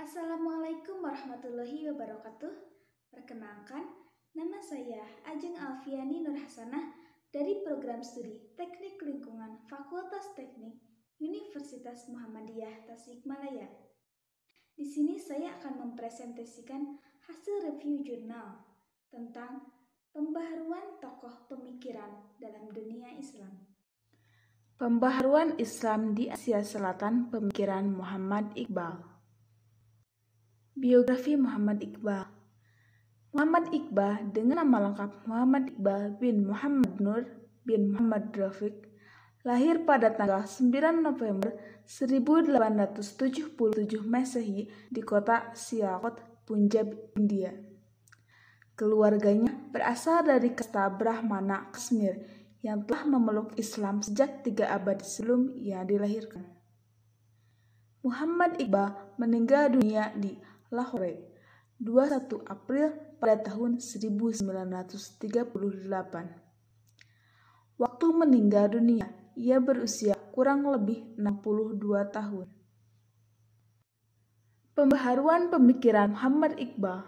Assalamualaikum warahmatullahi wabarakatuh. Perkenalkan, nama saya Ajeng Alfiani Nurhasanah dari Program Studi Teknik Lingkungan Fakultas Teknik Universitas Muhammadiyah Tasikmalaya. Di sini saya akan mempresentasikan hasil review jurnal tentang pembaharuan tokoh pemikiran dalam dunia Islam. Pembaharuan Islam di Asia Selatan, pemikiran Muhammad Iqbal. Biografi Muhammad Iqbal. Muhammad Iqbal dengan nama lengkap Muhammad Iqbal bin Muhammad Nur bin Muhammad Rafiq lahir pada tanggal 9 November 1877 Masehi di kota Sialkot, Punjab, India. Keluarganya berasal dari kasta Brahmana Kashmir yang telah memeluk Islam sejak 3 abad sebelum ia dilahirkan. Muhammad Iqbal meninggal dunia di Lahore, 21 April pada tahun 1938. Waktu meninggal dunia, ia berusia kurang lebih 62 tahun. Pembaharuan pemikiran Muhammad Iqbal.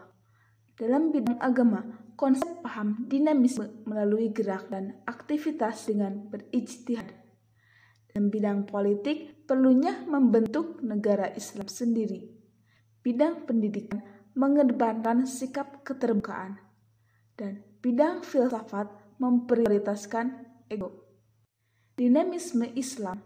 Dalam bidang agama, konsep paham dinamisme melalui gerak dan aktivitas dengan berijtihad. Dalam bidang politik, perlunya membentuk negara Islam sendiri. Bidang pendidikan mengedepankan sikap keterbukaan, dan bidang filsafat memprioritaskan ego. Dinamisme Islam.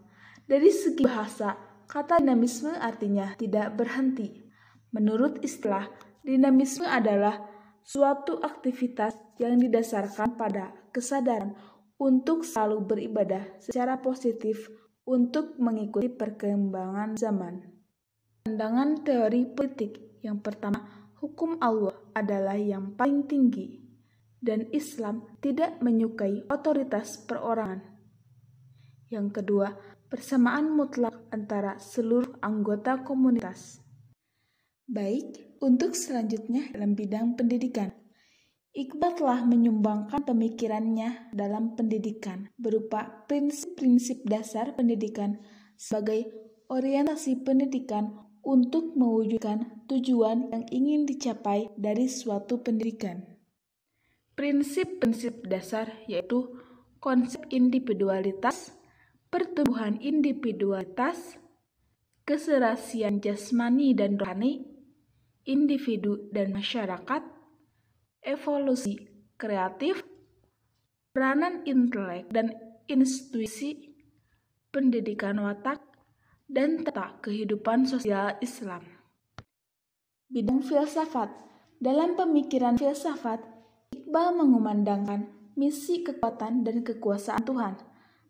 Dari segi bahasa, kata dinamisme artinya tidak berhenti. Menurut istilah, dinamisme adalah suatu aktivitas yang didasarkan pada kesadaran untuk selalu beribadah secara positif untuk mengikuti perkembangan zaman. Pandangan teori politik yang pertama, hukum Allah adalah yang paling tinggi, dan Islam tidak menyukai otoritas perorangan. Yang kedua, persamaan mutlak antara seluruh anggota komunitas. Baik, untuk selanjutnya dalam bidang pendidikan. Iqbal telah menyumbangkan pemikirannya dalam pendidikan berupa prinsip-prinsip dasar pendidikan sebagai orientasi pendidikan untuk mewujudkan tujuan yang ingin dicapai dari suatu pendidikan. Prinsip-prinsip dasar yaitu konsep individualitas, pertumbuhan individualitas, keserasian jasmani dan rohani, individu dan masyarakat, evolusi kreatif, peranan intelek dan intuisi, pendidikan watak, dan tata kehidupan sosial Islam. Bidang filsafat. Dalam pemikiran filsafat, Iqbal mengumandangkan misi kekuatan dan kekuasaan Tuhan.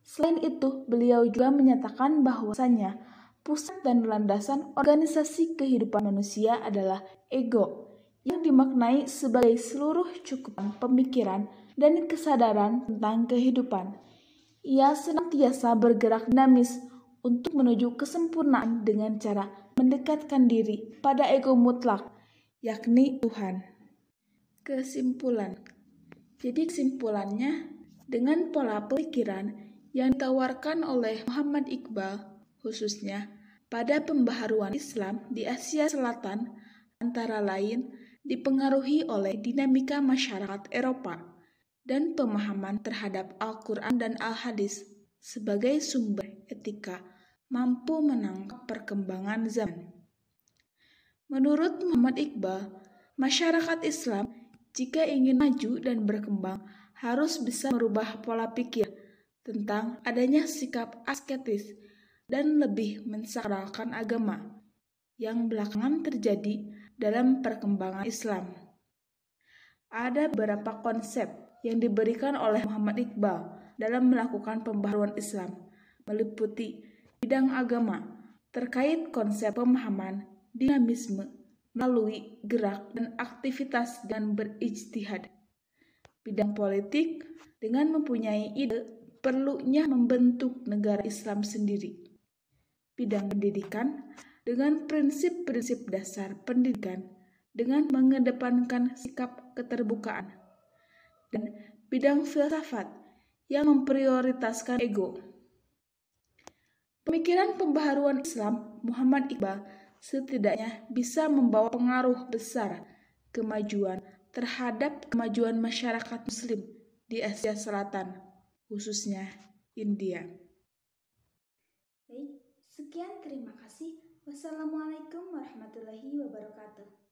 Selain itu, beliau juga menyatakan bahwasanya pusat dan landasan organisasi kehidupan manusia adalah ego, yang dimaknai sebagai seluruh cukupan pemikiran dan kesadaran tentang kehidupan. Ia senantiasa bergerak dinamis untuk menuju kesempurnaan dengan cara mendekatkan diri pada ego mutlak, yakni Tuhan. Kesimpulan. Jadi kesimpulannya, dengan pola pemikiran yang ditawarkan oleh Muhammad Iqbal, khususnya pada pembaharuan Islam di Asia Selatan, antara lain dipengaruhi oleh dinamika masyarakat Eropa dan pemahaman terhadap Al-Quran dan Al-Hadis sebagai sumber etika mampu menangkap perkembangan zaman. Menurut Muhammad Iqbal, masyarakat Islam jika ingin maju dan berkembang harus bisa merubah pola pikir tentang adanya sikap asketis dan lebih mensakralkan agama yang belakangan terjadi dalam perkembangan Islam. Ada beberapa konsep yang diberikan oleh Muhammad Iqbal dalam melakukan pembaharuan Islam, meliputi bidang agama terkait konsep pemahaman dinamisme melalui gerak dan aktivitas dengan berijtihad. Bidang politik dengan mempunyai ide perlunya membentuk negara Islam sendiri. Bidang pendidikan dengan prinsip-prinsip dasar pendidikan dengan mengedepankan sikap keterbukaan. Dan bidang filsafat yang memprioritaskan ego. Pemikiran pembaharuan Islam Muhammad Iqbal setidaknya bisa membawa pengaruh besar kemajuan terhadap kemajuan masyarakat Muslim di Asia Selatan, khususnya India. Baik, sekian terima kasih. Wassalamualaikum warahmatullahi wabarakatuh.